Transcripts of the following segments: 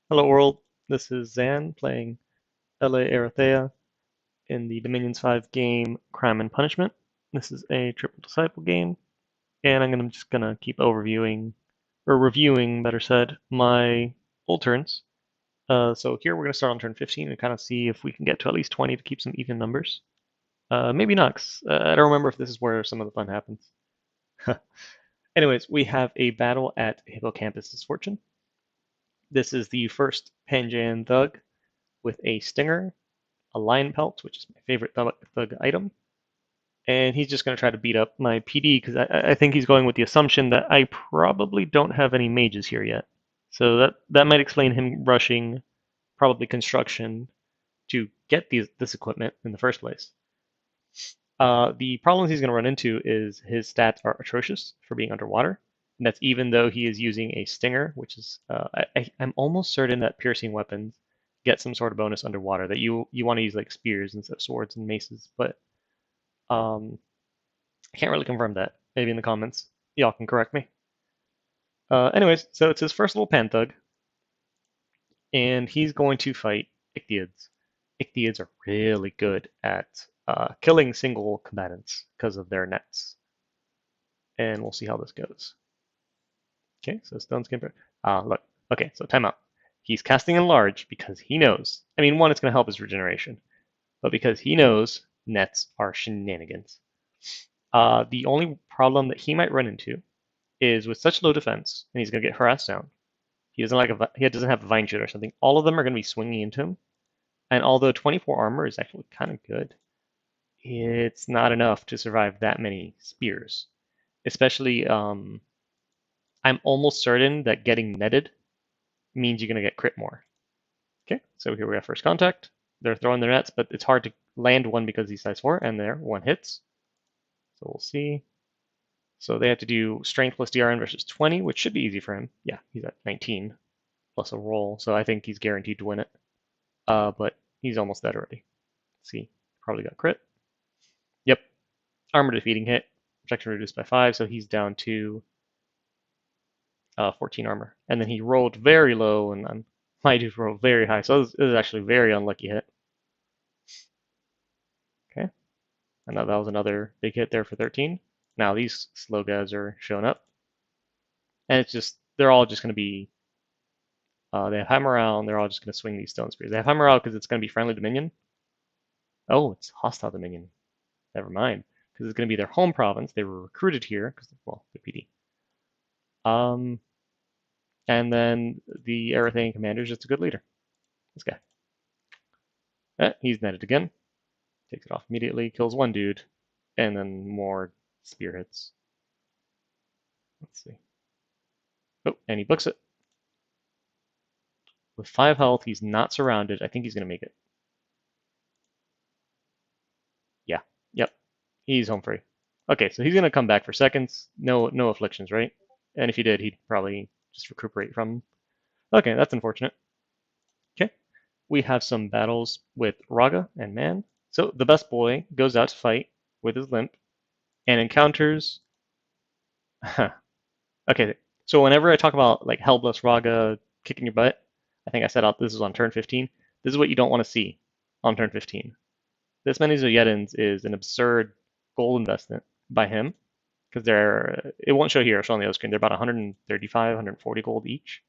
Hello world, this is Zan playing LA Erytheia in the Dominions 5 game Crime and Punishment. This is a triple disciple game, and I'm just gonna keep overviewing, or reviewing, better said, my old turns. So here we're gonna start on turn 15 and kind of see if we can get to at least 20 to keep some even numbers. Maybe not, 'cause, I don't remember if this is where some of the fun happens. Anyways, we have a battle at Hippocampus's Fortune. This is the first Pangean Thug with a Stinger, a lion pelt, which is my favorite thug item, and he's just going to try to beat up my PD because I think he's going with the assumption that I probably don't have any mages here yet. So that might explain him rushing probably construction to get this equipment in the first place. The problems he's going to run into is his stats are atrocious for being underwater, and that's even though he is using a stinger, which is I'm almost certain that piercing weapons get some sort of bonus underwater that you want to use like spears instead of swords and maces, but I can't really confirm that. Maybe in the comments y'all can correct me. Anyways, so it's his first little pan thug, and he's going to fight Ichthyids. Ichthyids are really good at killing single combatants because of their nets, and we'll see how this goes. Okay, so Stone Skin. Look. Okay, so timeout. He's casting Enlarge because he knows. I mean, one, it's going to help his regeneration, but because he knows nets are shenanigans. The only problem that he might run into is with such low defense, and he's going to get harassed down. He doesn't have a vine shoot or something. All of them are going to be swinging into him, and although 24 armor is actually kind of good, it's not enough to survive that many spears. Especially, I'm almost certain that getting netted means you're going to get crit more. Okay, so here we have first contact. They're throwing their nets, but it's hard to land one because he's size 4, and there, one hits. So we'll see. So they have to do strength plus DRN versus 20, which should be easy for him. Yeah, he's at 19 plus a roll, so I think he's guaranteed to win it. But he's almost dead already. Let's see, probably got crit. Yep, armor defeating hit, protection reduced by 5, so he's down to 14 armor. And then he rolled very low, and my dude rolled very high, so it was actually a very unlucky hit. Okay, and that was another big hit there for 13. Now these slow guys are showing up, and it's just they're all just going to be they have high morale, and they're all just going to swing these stone spears. They have high morale because it's going to be friendly Dominion. Oh, it's hostile Dominion. Never mind, because it's going to be their home province. They were recruited here because, well, the PD. Um, and then the Erytheian commander is just a good leader. This guy. He's netted again. Takes it off immediately. Kills one dude, and then more spear hits. Let's see. Oh, and he books it. With 5 health, he's not surrounded. I think he's going to make it. Yeah. Yep. He's home free. Okay, so he's going to come back for seconds. No afflictions, right? And if he did, he'd probably just recuperate from them. Okay, that's unfortunate. Okay, we have some battles with Raga and Man. So the best boy goes out to fight with his limp and encounters. Okay, so whenever I talk about like Hellbless Raga kicking your butt, I think I said out this is on turn 15. This is what you don't want to see on turn 15. This many Zoyedins is an absurd gold investment by him because it won't show here, it'll show on the other screen. They're about 135, 140 gold each.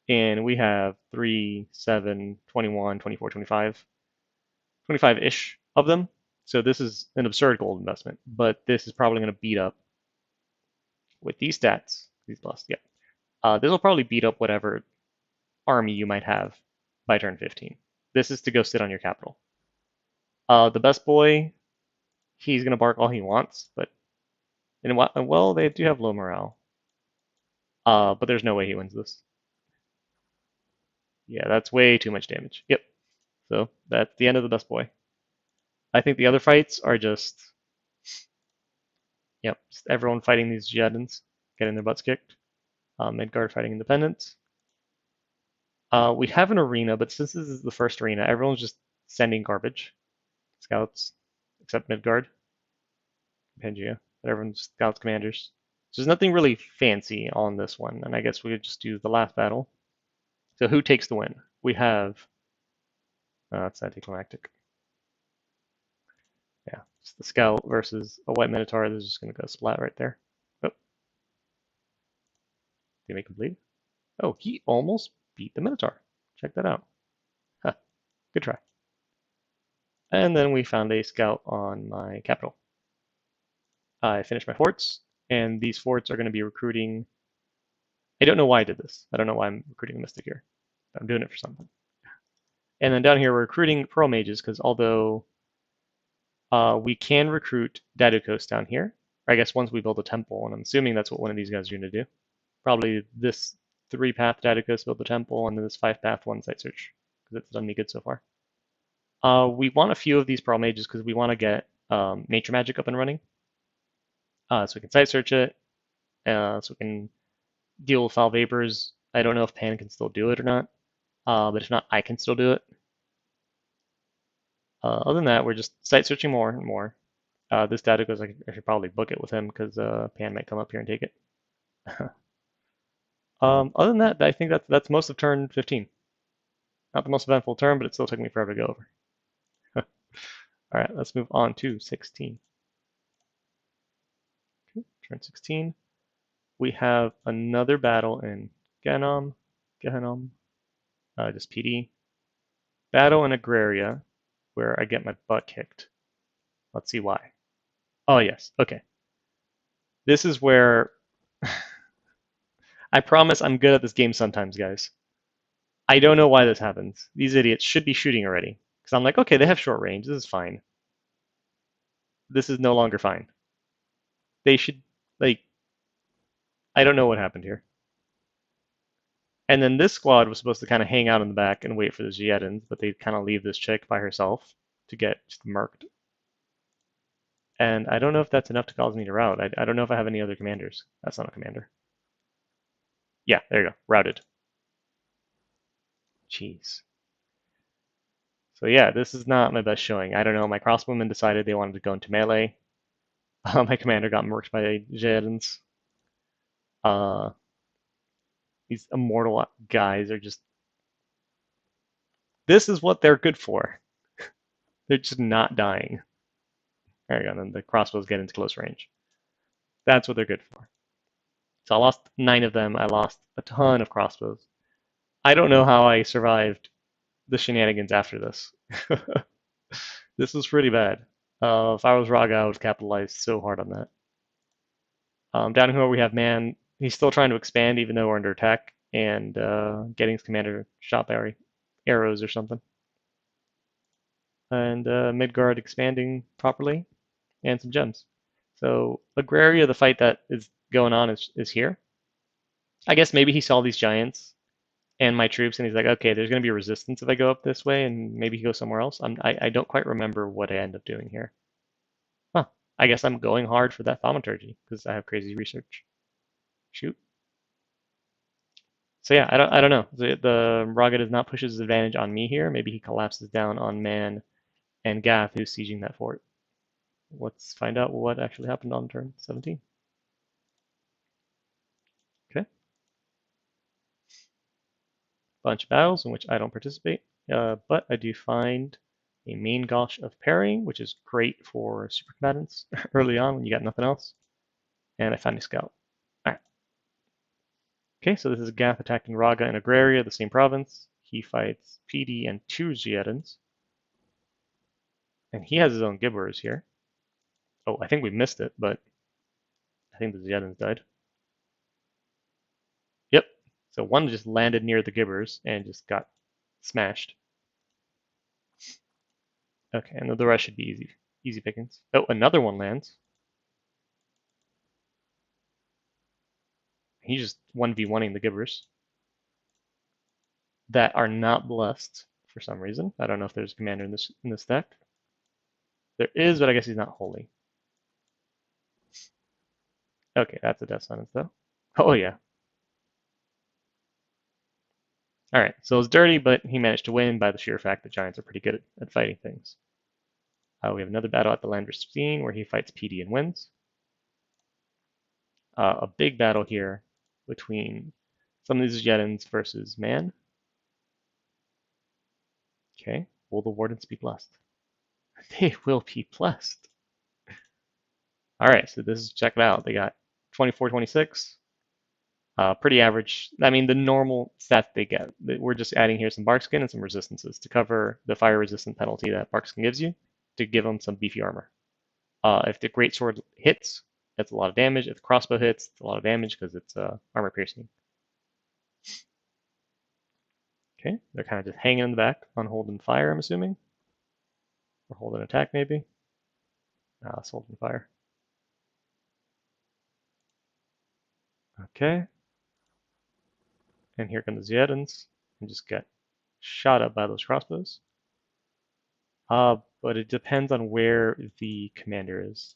And we have 3, 7, 21, 24, 25, 25-ish of them. So this is an absurd gold investment, but this is probably going to beat up with these stats, these plus, yeah. This will probably beat up whatever army you might have by turn 15. This is to go sit on your capital. The best boy, he's going to bark all he wants, but well, they do have low morale. But there's no way he wins this. Yeah, that's way too much damage. Yep. So that's the end of the best boy. I think the other fights are just, yep, just everyone fighting these Jedins, getting their butts kicked. Midgard fighting independents. We have an arena, but since this is the first arena, everyone's just sending garbage. Scouts, except Midgard, Pangea, but everyone's scouts, commanders. So there's nothing really fancy on this one, and I guess we could just do the last battle. So who takes the win? We have, it's anticlimactic. Yeah, it's the Scout versus a White Minotaur. This is just going to go splat right there. Oh, did he make him bleed? Oh, he almost beat the Minotaur. Check that out. Huh, good try. And then we found a Scout on my capital. I finished my forts, and these forts are going to be recruiting. I don't know why I did this. I don't know why I'm recruiting a Mystic here. I'm doing it for something. And then down here, we're recruiting Pearl Mages, because although we can recruit Daedalus down here, or I guess once we build a temple, and I'm assuming that's what one of these guys are going to do. Probably this 3-path Daedalus build the temple, and then this 5-path one site search, because it's done me good so far. We want a few of these Pearl Mages because we want to get Nature Magic up and running. So we can site search it, so we can deal with foul vapors. I don't know if Pan can still do it or not, but if not, I can still do it. Other than that, we're just site searching more and more. This data goes, I should probably book it with him because Pan might come up here and take it. Other than that, I think that's most of turn 15. Not the most eventful turn, but it still took me forever to go over. All right, let's move on to 16. Okay, turn 16. We have another battle in Gehenom, just PD. Battle in Agraria, where I get my butt kicked. Let's see why. Oh, yes. Okay. This is where I promise I'm good at this game sometimes, guys. I don't know why this happens. These idiots should be shooting already. Because I'm like, okay, they have short range. This is fine. This is no longer fine. They should, like, I don't know what happened here. And then this squad was supposed to kind of hang out in the back and wait for the Zietans, but they kind of leave this chick by herself to get just murked. And I don't know if that's enough to cause me to rout. I don't know if I have any other commanders. That's not a commander. Yeah, there you go. Routed. Jeez. So yeah, this is not my best showing. I don't know. My crossbowmen decided they wanted to go into melee. My commander got murked by Zietans. These immortal guys are just. This is what they're good for. They're just not dying. There you go. And then the crossbows get into close range. That's what they're good for. So I lost 9 of them. I lost a ton of crossbows. I don't know how I survived the shenanigans after this. This was pretty bad. If I was Raga, I would have capitalized so hard on that. Down here we have Man. He's still trying to expand even though we're under attack, and getting his commander shot by arrows or something. And Midgard expanding properly, and some gems. So Agraria, the fight that is going on is here. I guess maybe he saw these giants and my troops, and he's like, okay, there's going to be resistance if I go up this way, and maybe he goes somewhere else. I don't quite remember what I end up doing here. Huh. I guess I'm going hard for that thaumaturgy because I have crazy research. Shoot. So yeah, I don't know. The Raga does not push his advantage on me here. Maybe he collapses down on Man and Gath, who's sieging that fort. Let's find out what actually happened on turn 17. Okay. Bunch of battles in which I don't participate, but I do find a main gauche of parrying, which is great for super combatants early on when you got nothing else. And I found a scout. All right. Okay, so this is Gath attacking Raga in Agraria, the same province. He fights PD and 2 Zietans. And he has his own Gibberers here. Oh, I think we missed it, but I think the Zietans died. Yep. So one just landed near the Gibbers and just got smashed. Okay, and the rest should be easy pickings. Oh, another one lands. He's just 1v1ing the Gibbers that are not blessed for some reason. I don't know if there's a commander in this deck. There is, but I guess he's not holy. Okay, that's a death sentence though. Oh yeah. All right, so it's dirty, but he managed to win by the sheer fact that giants are pretty good at fighting things. We have another battle at the Landris scene where he fights PD and wins. A big battle here between some of these Jetins versus Man. Okay, will the wardens be blessed? They will be blessed. All right, so this is, check it out. They got 24, 26. Pretty average. I mean, the normal stats they get. We're just adding here some bark skin and some resistances to cover the fire resistant penalty that bark skin gives you to give them some beefy armor. If the greatsword hits, that's a lot of damage. If the crossbow hits, it's a lot of damage because it's armor piercing. Okay, they're kind of just hanging in the back on hold and fire, I'm assuming. Or hold and attack, maybe. It's hold and fire. Okay. And here come the Zietans and just get shot up by those crossbows. But it depends on where the commander is.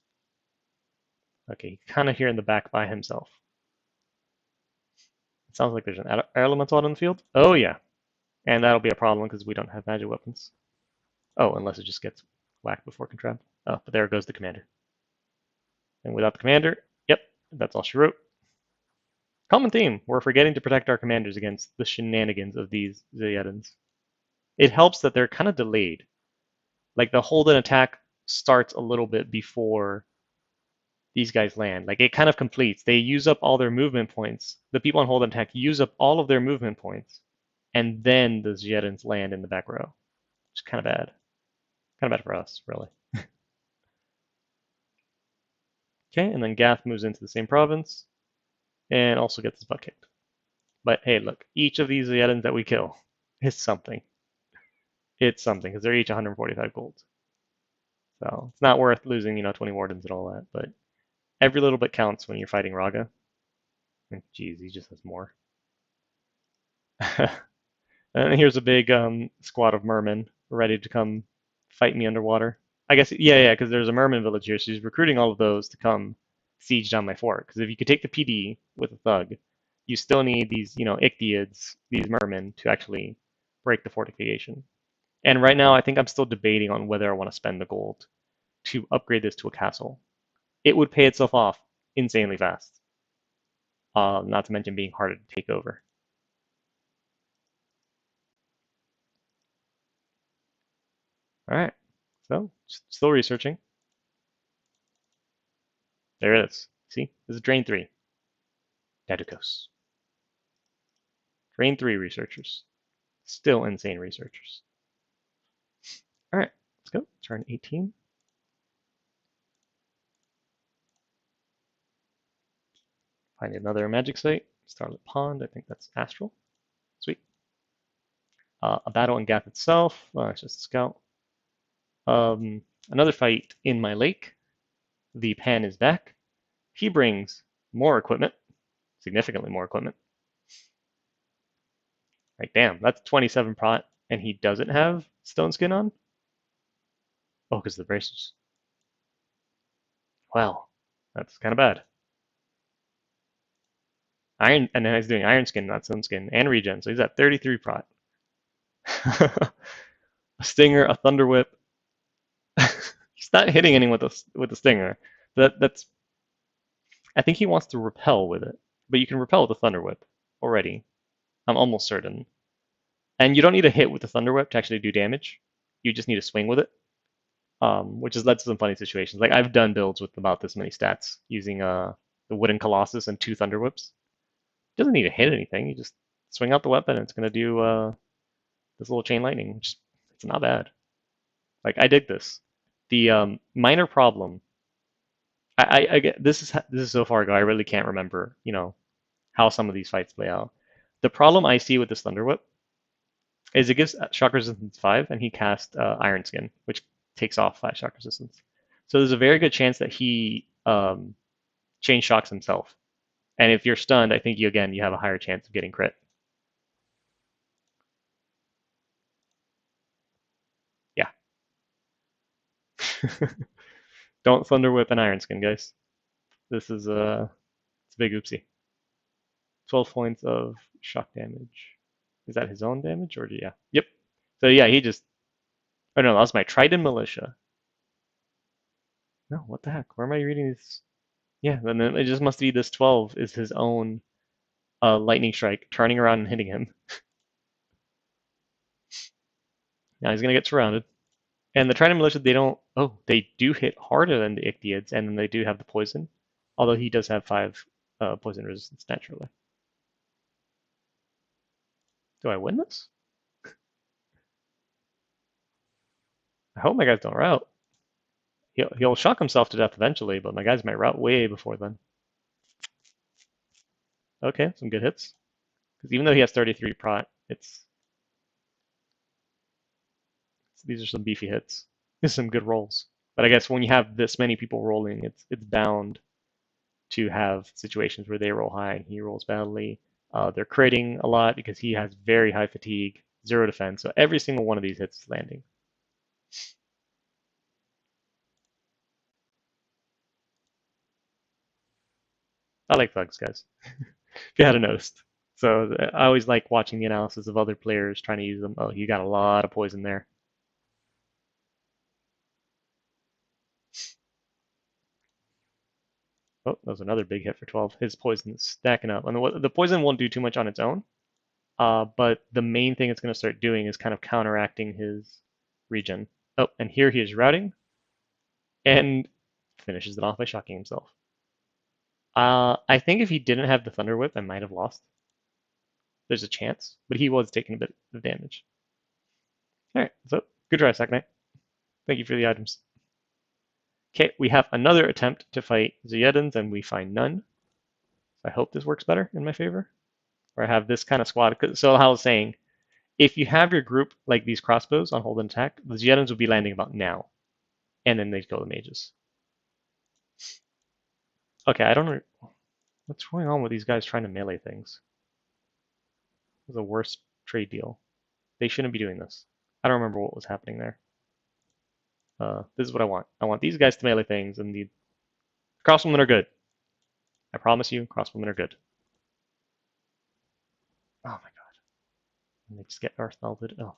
Okay, kind of here in the back by himself. It sounds like there's an elemental out in the field. Oh yeah, and that'll be a problem because we don't have magic weapons. Oh, unless it just gets whacked before contract. Oh, but there goes the commander. And without the commander, yep, that's all she wrote. Common theme, we're forgetting to protect our commanders against the shenanigans of these Zayedans. It helps that they're kind of delayed. Like the hold and attack starts a little bit before these guys land. Like it kind of completes. They use up all their movement points. The people on hold and attack use up all of their movement points, and then the Zayedans land in the back row. Which is kind of bad. Kind of bad for us, really. Okay, and then Gath moves into the same province and also gets his butt kicked. But hey, look, each of these Zayedans that we kill is something. It's something, because they're each 145 gold. So it's not worth losing, 20 wardens and all that, but every little bit counts when you're fighting Raga. And geez, he just has more. And here's a big squad of mermen ready to come fight me underwater. I guess, yeah, because there's a merman village here, so he's recruiting all of those to come siege down my fort. Because if you could take the PD with a thug, you still need these, Ichthyids, these mermen, to actually break the fortification. And right now, I think I'm still debating on whether I want to spend the gold to upgrade this to a castle. It would pay itself off insanely fast. Not to mention being harder to take over. All right, so still researching. There it is. See, this is Drain 3. Dedicos. Drain 3 researchers. Still insane researchers. All right, let's go. Turn 18. Find another magic site. Starlit Pond. I think that's Astral. Sweet. A battle in Gath itself. It's just a scout. Another fight in my lake. The Pan is back. He brings more equipment. Significantly more equipment. Right, damn, that's 27 prot, and he doesn't have stone skin on? Oh, because of the braces. Well, that's kind of bad. Iron, and then he's doing iron skin, not stone skin, and regen, so he's at 33 prot. A stinger, a thunder whip. He's not hitting anyone with the stinger. That's. I think he wants to repel with it, but you can repel with a thunder whip already. I'm almost certain. And you don't need a hit with the thunder whip to actually do damage. You just need to swing with it, which has led to some funny situations. Like I've done builds with about this many stats using the wooden colossus and 2 thunder whips. It doesn't need to hit anything. You just swing out the weapon, and it's gonna do this little chain lightning, which it's not bad. Like I dig this. The minor problem. I get this is so far ago. I really can't remember, how some of these fights play out. The problem I see with this Thunder Whip is it gives shock resistance 5, and he cast Iron Skin, which takes off 5 shock resistance. So there's a very good chance that he chain shocks himself. And if you're stunned, I think you have a higher chance of getting crit. Yeah. Don't Thunder Whip an Iron Skin, guys. This is it's a big oopsie. 12 points of shock damage. Is that his own damage or yeah? Yep. So yeah, he just. Oh no, that was my Trident Militia. No, what the heck? Where am I reading this? Yeah, then it just must be this 12 is his own lightning strike, turning around and hitting him. Now he's gonna get surrounded. And the Trident Militia, they don't. Oh, they do hit harder than the Ichthyeids, and then they do have the poison. Although he does have 5 poison resistance naturally. Do I win this? I hope my guys don't rout. He'll shock himself to death eventually, but my guys might rout way before then. Okay, some good hits. Because even though he has 33 prot, these are some beefy hits. These are some good rolls. But I guess when you have this many people rolling, it's bound to have situations where they roll high and he rolls badly. They're critting a lot because he has very high fatigue, 0 defense. So every single one of these hits is landing. I like thugs, guys. If you hadn't noticed. So I always like watching the analysis of other players trying to use them. Oh, you got a lot of poison there. Oh, that was another big hit for 12. His poison is stacking up. And the poison won't do too much on its own. But the main thing it's going to start doing is kind of counteracting his regen. Oh, and here he is routing and finishes it off by shocking himself. I think if he didn't have the Thunder Whip, I might have lost. There's a chance, but he was taking a bit of damage. All right, so good try, Sack Knight. Thank you for the items. Okay, we have another attempt to fight Ziyedins, and we find none. I hope this works better in my favor. Or I have this kind of squad. So I was saying, if you have your group like these crossbows on hold and attack, the Ziyedins will be landing about now. And then they go to mages. Okay, I don't know what's going on with these guys trying to melee things. This is the worst trade deal. They shouldn't be doing this. I don't remember what was happening there. This is what I want. I want these guys to melee things, and the crossbowmen are good. I promise you, crossbowmen are good. Oh my god. And they just get earth melted. Oh my god.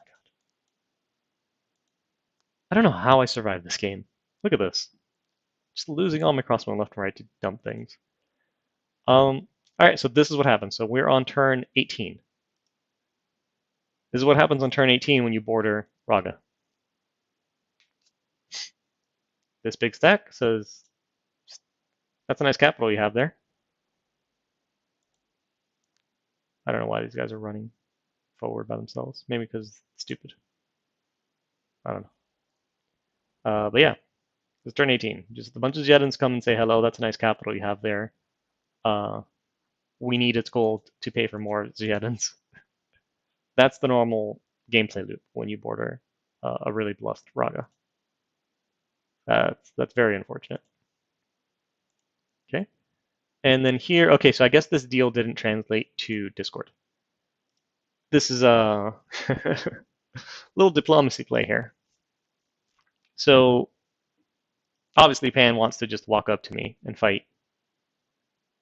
I don't know how I survived this game. Look at this. Just losing all my crossbowmen left and right to dump things. Alright, so this is what happens. So we're on turn 18. This is what happens on turn 18 when you border Raga. This big stack says, that's a nice capital you have there. I don't know why these guys are running forward by themselves. Maybe because it's stupid. I don't know. But yeah, it's turn 18. Just a bunch of Ziyedins come and say, hello, that's a nice capital you have there. We need its gold to pay for more Ziyedins. That's the normal gameplay loop when you border a really blessed Raga. That's very unfortunate. Okay. And then here, okay, so I guess this deal didn't translate to Discord. This is a little diplomacy play here. So obviously Pan wants to just walk up to me and fight.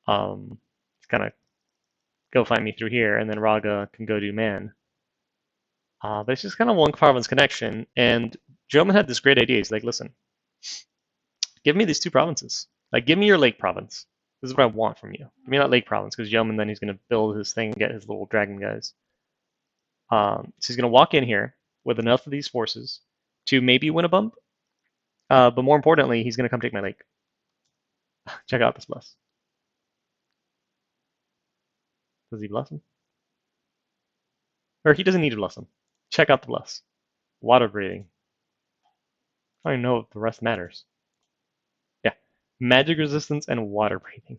It's kind of go find me through here, and then Raga can go do man. But it's just kind of one province connection, and Joman had this great idea. He's like, listen, give me these 2 provinces. Like, give me your Lake province. This is what I want from you. Give me that Lake province, because Yeoman then he's going to build his thing and get his little dragon guys. So he's going to walk in here with enough of these forces to maybe win a bump. But more importantly, he's going to come take my lake. Check out this bless. Does he bless him? Or he doesn't need to bless him. Check out the bless. Water breathing. I don't even know if the rest matters. Yeah. Magic resistance and water breathing.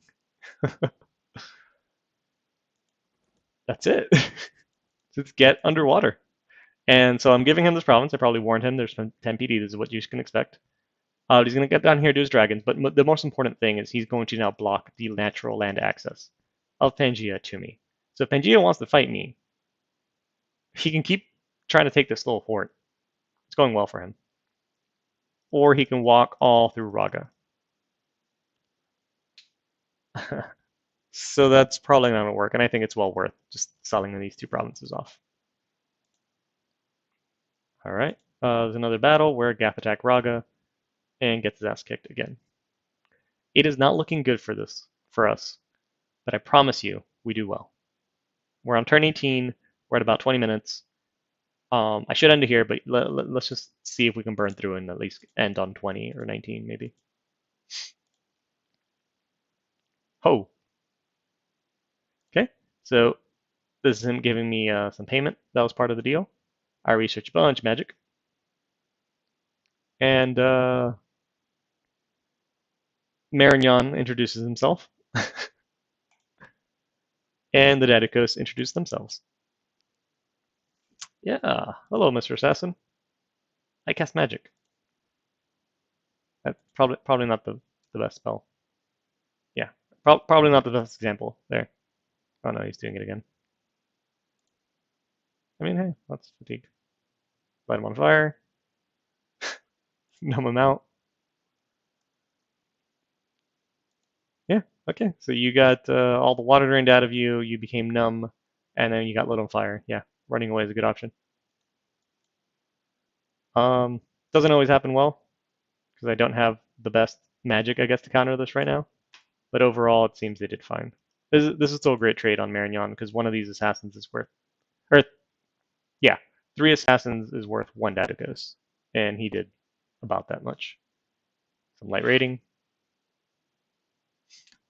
That's it. Just get underwater. And so I'm giving him this province. I probably warned him there's 10 PD. This is what you can expect. He's going to get down here to his dragons. But the most important thing is he's going to now block the natural land access of Pangea to me. So if Pangea wants to fight me, he can keep trying to take this little fort. It's going well for him. Or he can walk all through Raga. So that's probably not going to work, and I think it's well worth just selling these 2 provinces off. All right, there's another battle where Gaff attack Raga and gets his ass kicked again. It is not looking good for us, but I promise you, we do well. We're on turn 18. We're at about 20 minutes. I should end it here, but let's just see if we can burn through and at least end on 20 or 19, maybe. Ho! Okay, so this is him giving me some payment. That was part of the deal. I researched a bunch of magic. And Marignon introduces himself. And the Daedicos introduce themselves. Yeah, hello, Mr. Assassin. I cast magic. That's probably not the best spell. Yeah, probably not the best example there. Oh no, he's doing it again. I mean, hey, that's fatigue. Light him on fire. Numb him out. Yeah, okay. So you got all the water drained out of you. You became numb, and then you got lit on fire. Yeah, running away is a good option. Um, doesn't always happen well because I don't have the best magic, I guess, to counter this right now. But overall, it seems they did fine. This is still a great trade on Marignon because one of these assassins is worth, or yeah, 3 assassins is worth 1 Daedalus, and he did about that much. Some light rating.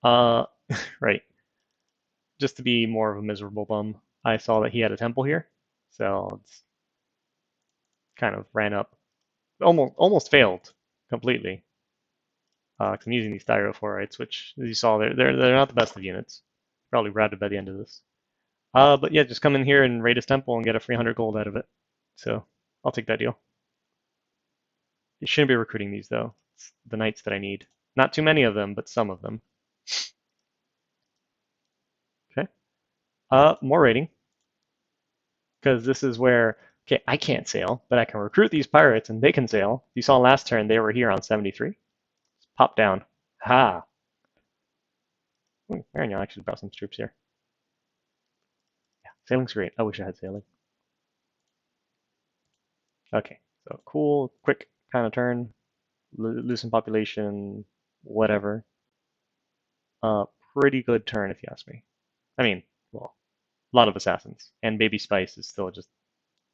Uh, right. Just to be more of a miserable bum, I saw that he had a temple here, so it's kind of ran up, almost failed completely. Cause I'm using these thyrophorites, which, as you saw, they're not the best of units. Probably routed by the end of this. But yeah, just come in here and raid his temple and get a 300 gold out of it. So I'll take that deal. You shouldn't be recruiting these though. It's the knights that I need. Not too many of them, but some of them. Okay. More raiding. Because this is where, okay, I can't sail, but I can recruit these pirates and they can sail. You saw last turn they were here on 73. Let's pop down. Ha! Marignon actually brought some troops here. Yeah, sailing's great. I wish I had sailing. Okay, so cool, quick kind of turn. Loosen population, whatever. Pretty good turn if you ask me. I mean, well, a lot of assassins. And Baby Spice is still just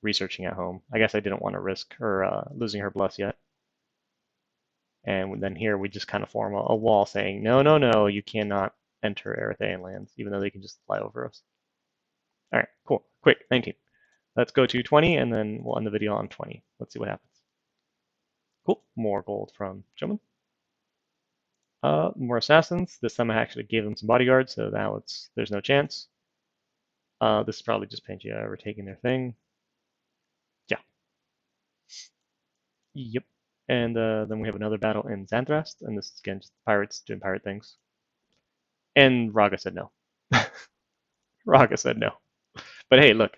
researching at home. I guess I didn't want to risk her losing her bless yet. And then here we just kind of form a wall saying, no, no, no, you cannot enter Erytheian lands, even though they can just fly over us. All right, cool. Quick, 19. Let's go to 20, and then we'll end the video on 20. Let's see what happens. Cool. More gold from Joman. More assassins. This time I actually gave them some bodyguards, so now there's no chance. This is probably just Pangea overtaking their thing. Yeah. Yep. And then we have another battle in Xanthrast, and this is again just pirates doing pirate things. And Raga said no. Raga said no. But hey, look,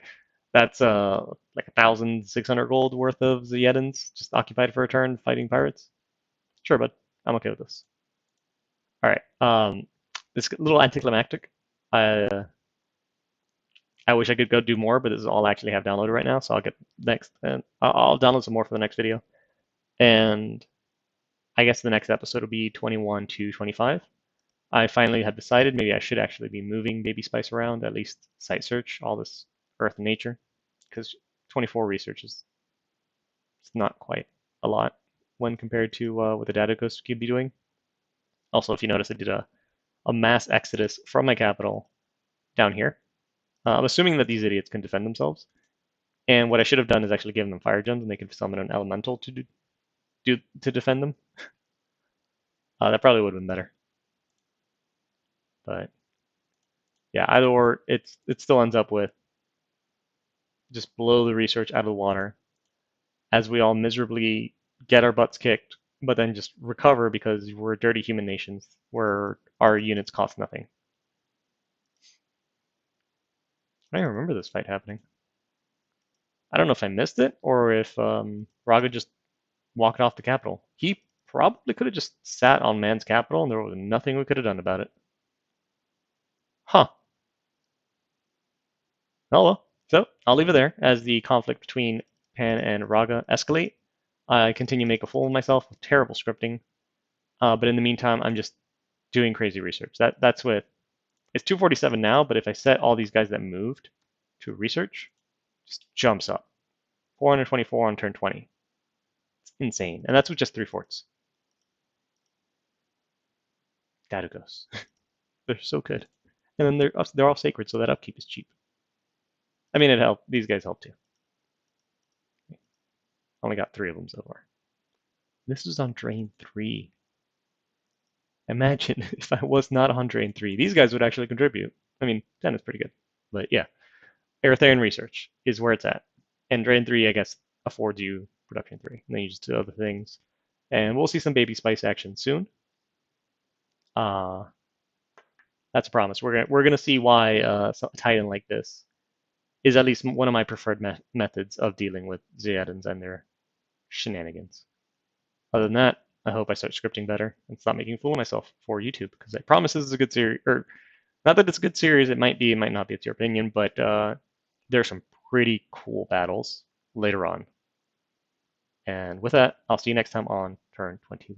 that's like 1,600 gold worth of Zedans just occupied for a turn fighting pirates. Sure, bud. I'm okay with this. All right. This little anticlimactic. I I wish I could go do more, but this is all I actually have downloaded right now. So I'll get next, and I'll download some more for the next video. And I guess the next episode will be 21 to 25. I finally had decided maybe I should actually be moving Baby Spice around, at least site search all this Earth and Nature, because 24 research is not quite a lot when compared to what the Data Ghost could be doing. Also, if you notice, I did a mass exodus from my capital down here. I'm assuming that these idiots can defend themselves. And what I should have done is actually given them fire gems, and they can summon an elemental to defend them. That probably would have been better. But yeah, either or, it still ends up with just blow the research out of the water as we all miserably get our butts kicked, but then just recover because we're dirty human nations where our units cost nothing. I don't remember this fight happening. I don't know if I missed it or if Raga just walked off the capital. He probably could have just sat on man's capital and there was nothing we could have done about it. Huh. Oh well. So I'll leave it there as the conflict between Pan and Raga escalate. I continue to make a fool of myself with terrible scripting. But in the meantime, I'm just doing crazy research. That's with it's 247 now, but if I set all these guys that moved to research, just jumps up. 424 on turn 20. It's insane. And that's with just 3 forts. Datagos. They're so good. And then they're all sacred, so that upkeep is cheap. I mean, it helped. These guys help too. Only got 3 of them so far. This was on drain 3. Imagine if I was not on drain 3. These guys would actually contribute. I mean, 10 is pretty good. But yeah, Erytheia research is where it's at. And drain 3, I guess, affords you production 3. And then you just do other things. And we'll see some baby spice action soon. That's a promise. We're gonna see why a Titan like this is at least one of my preferred methods of dealing with Zeadans and their shenanigans. Other than that, I hope I start scripting better and stop making a fool of myself for YouTube, because I promise this is a good series. Or not that it's a good series, it might be, it might not be, it's your opinion, but there's some pretty cool battles later on. And with that, I'll see you next time on turn 21.